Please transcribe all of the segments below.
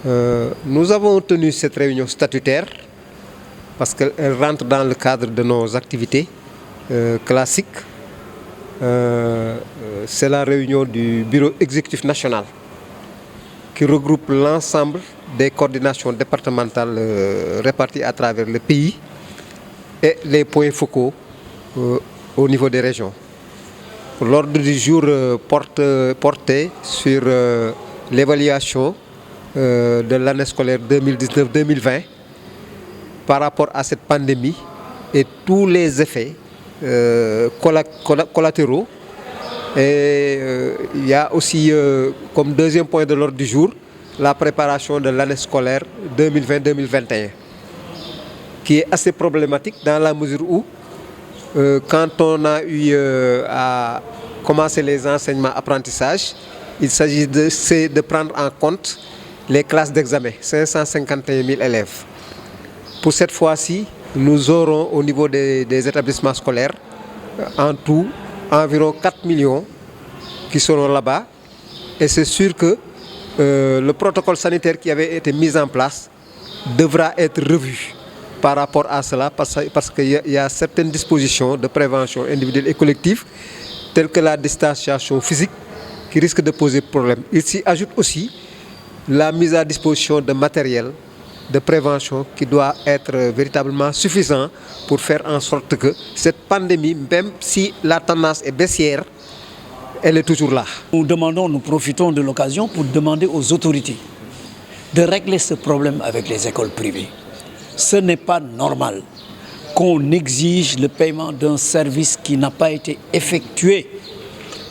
Nous avons tenu cette réunion statutaire parce qu'elle rentre dans le cadre de nos activités classiques. C'est la réunion du bureau exécutif national qui regroupe l'ensemble des coordinations départementales réparties à travers le pays et les points focaux au niveau des régions. L'ordre du jour portait sur l'évaluation de l'année scolaire 2019-2020 par rapport à cette pandémie et tous les effets collatéraux. Et il y a aussi comme deuxième point de l'ordre du jour la préparation de l'année scolaire 2020-2021 qui est assez problématique dans la mesure où quand on a eu à commencer les enseignements apprentissages, il s'agit de prendre en compte les classes d'examen, 551 000 élèves. Pour cette fois-ci, nous aurons au niveau des établissements scolaires en tout environ 4 millions qui seront là-bas. Et c'est sûr que le protocole sanitaire qui avait été mis en place devra être revu par rapport à cela parce qu'il y a certaines dispositions de prévention individuelle et collective telles que la distanciation physique qui risquent de poser problème. Il s'y ajoute aussi la mise à disposition de matériel de prévention qui doit être véritablement suffisant pour faire en sorte que cette pandémie, même si la tendance est baissière, elle est toujours là. Nous profitons de l'occasion pour demander aux autorités de régler ce problème avec les écoles privées. Ce n'est pas normal qu'on exige le paiement d'un service qui n'a pas été effectué.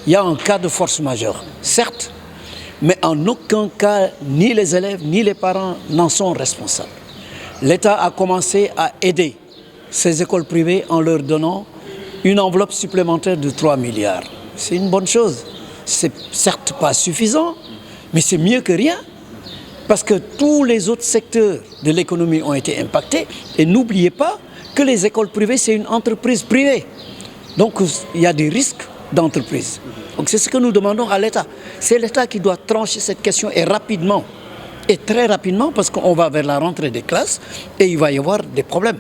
Il y a un cas de force majeure, certes, mais en aucun cas, ni les élèves ni les parents n'en sont responsables. L'État a commencé à aider ces écoles privées en leur donnant une enveloppe supplémentaire de 3 milliards. C'est une bonne chose. C'est certes pas suffisant, mais c'est mieux que rien. Parce que tous les autres secteurs de l'économie ont été impactés. Et n'oubliez pas que les écoles privées, c'est une entreprise privée. Donc il y a des risques d'entreprise. Donc c'est ce que nous demandons à l'État. C'est l'État qui doit trancher cette question et rapidement. Et très rapidement parce qu'on va vers la rentrée des classes et il va y avoir des problèmes.